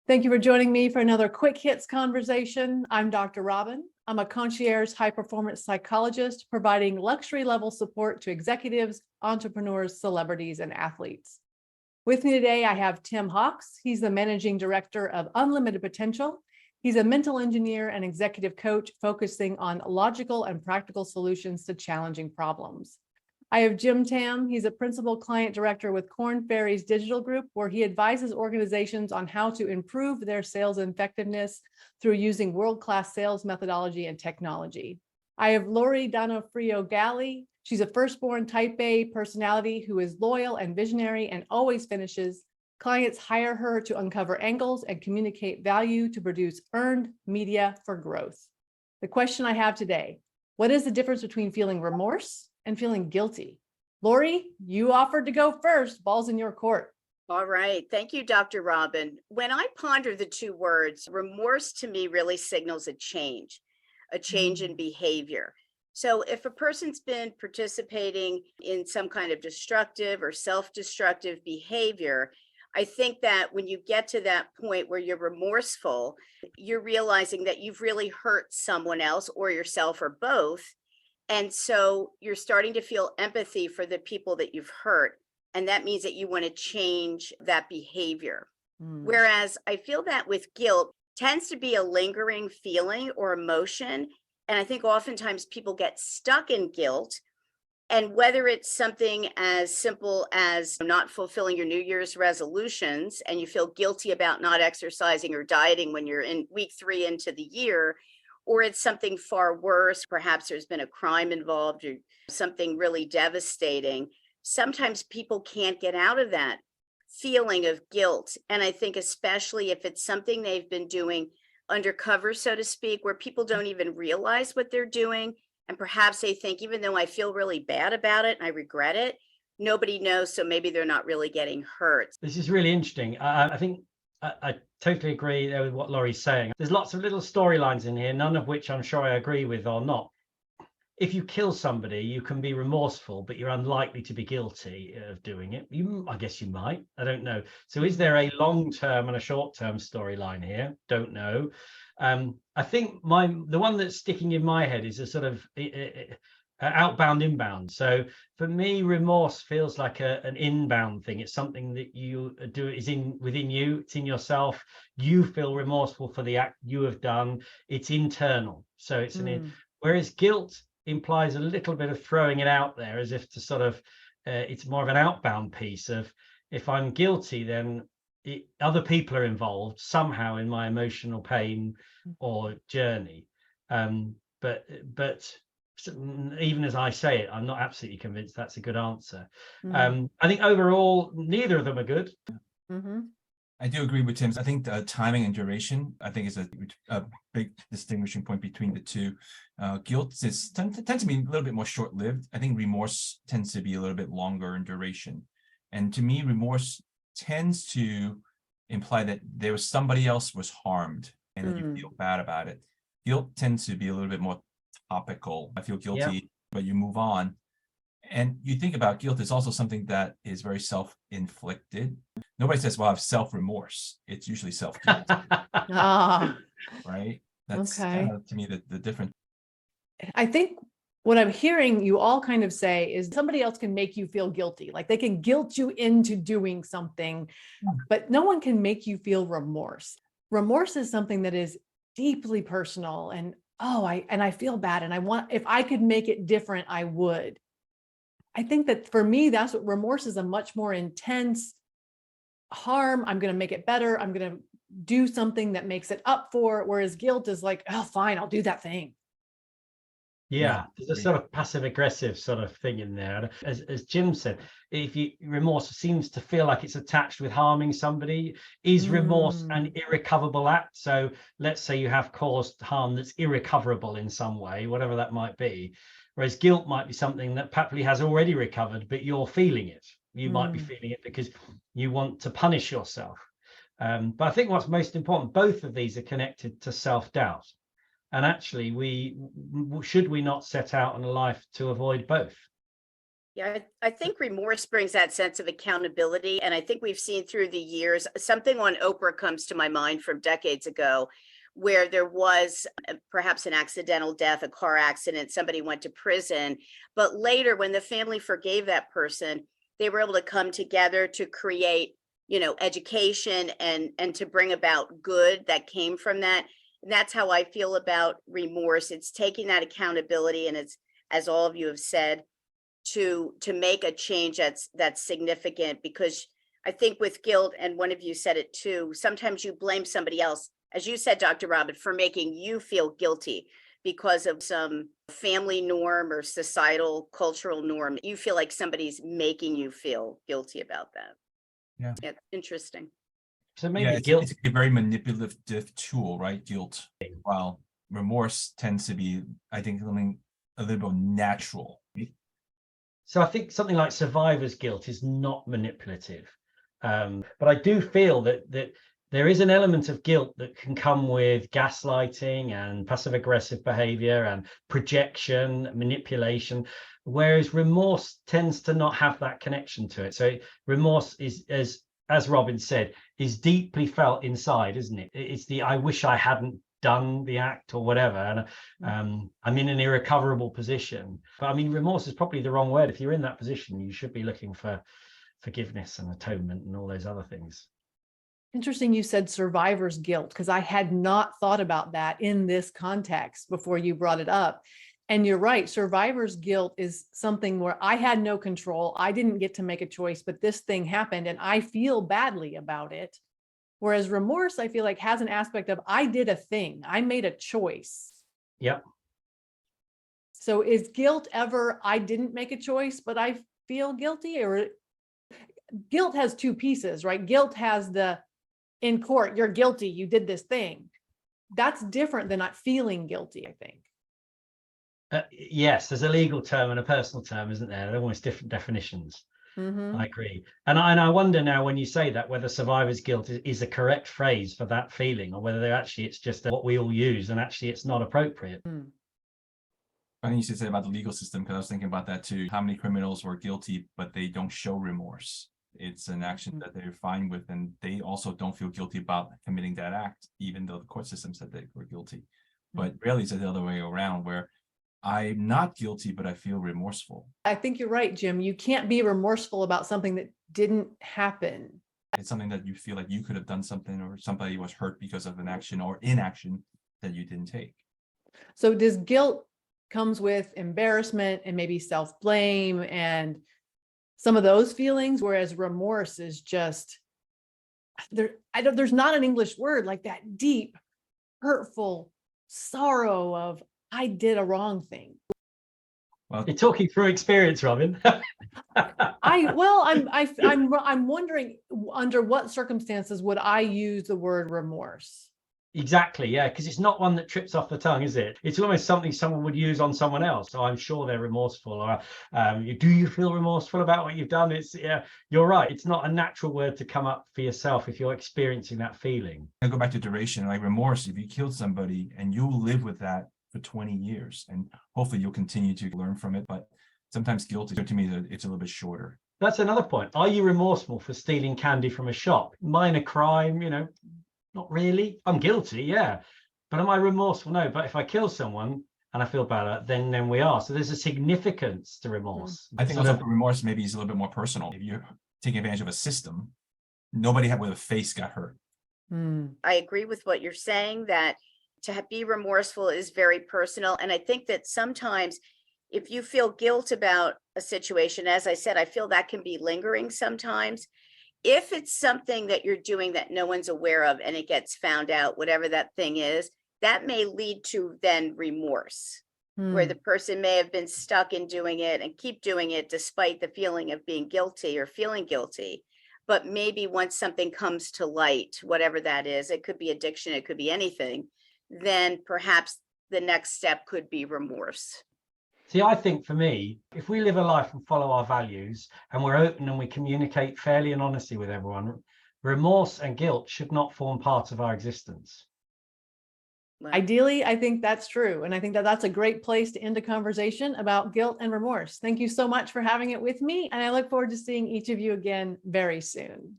Thank you for joining me for another quick hits conversation. I'm Dr. Robyn. I'm a concierge high performance psychologist providing luxury level support to executives, entrepreneurs, celebrities, and athletes. With me today, I have Tim Hawks. He's the managing director of Unlimited Potential. He's a mental engineer and executive coach focusing on logical and practical solutions to challenging problems. I have Jim Tam. He's a principal client director with Korn Ferry's Digital Group, where he advises organizations on how to improve their sales effectiveness through using world-class sales methodology and technology. I have Lori Donofrio-Galley. She's a firstborn type A personality who is loyal and visionary and always finishes. Clients hire her to uncover angles and communicate value to produce earned media for growth. The question I have today, what is the difference between feeling remorse and feeling guilty? Lori, you offered to go first. Ball's in your court. All right. Thank you, Dr. Robyn. When I ponder the two words, remorse to me really signals a change in behavior. So if a person's been participating in some kind of destructive or self-destructive behavior, I think that when you get to that point where you're remorseful, you're realizing that you've really hurt someone else or yourself or both. And so you're starting to feel empathy for the people that you've hurt. And that means that you want to change that behavior. Whereas I feel that with guilt tends to be a lingering feeling or emotion. And I think oftentimes people get stuck in guilt. And whether it's something as simple as not fulfilling your New Year's resolutions and you feel guilty about not exercising or dieting when you're in week 3 into the year, or it's something far worse, perhaps there's been a crime involved or something really devastating, sometimes people can't get out of that feeling of guilt. And I think especially if it's something they've been doing undercover, so to speak, where people don't even realize what they're doing. And perhaps they think, even though I feel really bad about it and I regret it, nobody knows, so maybe they're not really getting hurt. This is really interesting. I think I totally agree there with what Lori's saying. There's lots of little storylines in here, none of which I'm sure I agree with or not. If you kill somebody, you can be remorseful, but you're unlikely to be guilty of doing it. I guess you might. I don't know. So is there a long-term and a short-term storyline here? Don't know. I think the one that's sticking in my head is a sort of outbound inbound. So for me, remorse feels like an inbound thing. It's something that you do, is within you, it's in yourself. You feel remorseful for the act you have done. It's internal. So it's whereas guilt implies a little bit of throwing it out there as if to sort of it's more of an outbound piece of, if I'm guilty, then other people are involved somehow in my emotional pain or journey. But even as I say it, I'm not absolutely convinced that's a good answer. I think overall, neither of them are good. I do agree with Tim. I think the timing and duration, I think, is a big distinguishing point between the two. Guilt tends to be a little bit more short-lived. I think remorse tends to be a little bit longer in duration. And to me, remorse tends to imply that there was somebody else was harmed and that you feel bad about it. Guilt tends to be a little bit more topical. I feel guilty, but you move on. And you think about guilt is also something that is very self-inflicted. Nobody says, well, I have self-remorse. It's usually self-guilt. Right? That's kind of, to me, the difference. I think what I'm hearing you all kind of say is somebody else can make you feel guilty. Like they can guilt you into doing something, but no one can make you feel remorse. Remorse is something that is deeply personal and, I feel bad and if I could make it different, I would. I think that for me, that's what remorse is, a much more intense harm. I'm going to make it better. I'm going to do something that makes it up for, whereas guilt is like, oh, fine, I'll do that thing. Yeah, there's a sort of passive aggressive sort of thing in there. As Jim said, remorse seems to feel like it's attached with harming somebody. Is remorse an irrecoverable act? So let's say you have caused harm that's irrecoverable in some way, whatever that might be. Whereas guilt might be something that Papley has already recovered, but you're feeling it. You might be feeling it because you want to punish yourself. But I think what's most important, both of these are connected to self-doubt. And actually, should we not set out on a life to avoid both? Yeah, I think remorse brings that sense of accountability. And I think we've seen through the years, something on Oprah comes to my mind from decades ago, where there was perhaps an accidental death, a car accident, somebody went to prison. But later, when the family forgave that person, they were able to come together to create, education and to bring about good that came from that. And that's how I feel about remorse. It's taking that accountability, and it's, as all of you have said, to make a change that's significant. Because I think with guilt, and one of you said it too, sometimes you blame somebody else, as you said, Dr. Robyn, for making you feel guilty because of some family norm or societal cultural norm. You feel like somebody's making you feel guilty about that. Yeah, interesting. So yeah, maybe it's, guilt. it's a very manipulative tool, right? Guilt, while remorse tends to be, I think, something a little bit natural. So I think something like survivor's guilt is not manipulative. But I do feel that there is an element of guilt that can come with gaslighting and passive aggressive behavior and projection, manipulation, whereas remorse tends to not have that connection to it. So remorse is, as Robyn said, is deeply felt inside, isn't it? It's the I wish I hadn't done the act or whatever, and I'm in an irrecoverable position. But I mean, remorse is probably the wrong word. If you're in that position, you should be looking for forgiveness and atonement and all those other things. Interesting you said survivor's guilt, because I had not thought about that in this context before you brought it up. And you're right, survivor's guilt is something where I had no control. I didn't get to make a choice, but this thing happened and I feel badly about it. Whereas remorse, I feel like, has an aspect of I did a thing, I made a choice. Yep. So is guilt ever I didn't make a choice, but I feel guilty? Or guilt has two pieces, right? Guilt has the in court, you're guilty, you did this thing. That's different than not feeling guilty, I think. Yes, there's a legal term and a personal term, isn't there? They're almost different definitions. Mm-hmm. I agree. And I wonder now, when you say that, whether survivor's guilt is a correct phrase for that feeling, or whether actually it's just what we all use and actually it's not appropriate. I think you should say about the legal system, because I was thinking about that too. How many criminals were guilty, but they don't show remorse? It's an action that they're fine with, and they also don't feel guilty about committing that act, even though the court system said they were guilty. But really, it's the other way around, where I'm not guilty, but I feel remorseful. I think you're right, Jim. You can't be remorseful about something that didn't happen. It's something that you feel like you could have done something, or somebody was hurt because of an action or inaction that you didn't take. So does guilt comes with embarrassment and maybe self-blame and some of those feelings, whereas remorse is just there's not an English word like that deep, hurtful sorrow of I did a wrong thing. Well, You're talking through experience, Robyn. I'm wondering under what circumstances would I use the word remorse? Exactly, yeah, because it's not one that trips off the tongue, is it? It's almost something someone would use on someone else. So I'm sure they're remorseful, or do you feel remorseful about what you've done? It's, yeah, you're right. It's not a natural word to come up for yourself if you're experiencing that feeling. I go back to duration, like remorse. If you killed somebody and you live with that for 20 years, and hopefully you'll continue to learn from it, but sometimes guilt, to me, it's a little bit shorter. That's another point. Are you remorseful for stealing candy from a shop? Minor crime, not really. I'm guilty, yeah. But am I remorseful? No. But if I kill someone and I feel bad, then we are. So there's a significance to remorse. I think also remorse maybe is a little bit more personal. If you're taking advantage of a system, nobody with a face got hurt. I agree with what you're saying, that to be remorseful is very personal. And I think that sometimes if you feel guilt about a situation, as I said, I feel that can be lingering sometimes. If it's something that you're doing that no one's aware of and it gets found out, whatever that thing is, that may lead to then remorse, where the person may have been stuck in doing it and keep doing it despite the feeling of being guilty or feeling guilty. But maybe once something comes to light, whatever that is, it could be addiction, it could be anything, then perhaps the next step could be remorse. See, I think for me, if we live a life and follow our values and we're open and we communicate fairly and honestly with everyone, remorse and guilt should not form part of our existence. Well, Ideally, I think that's true. And I think that that's a great place to end a conversation about guilt and remorse. Thank you so much for having it with me. And I look forward to seeing each of you again very soon.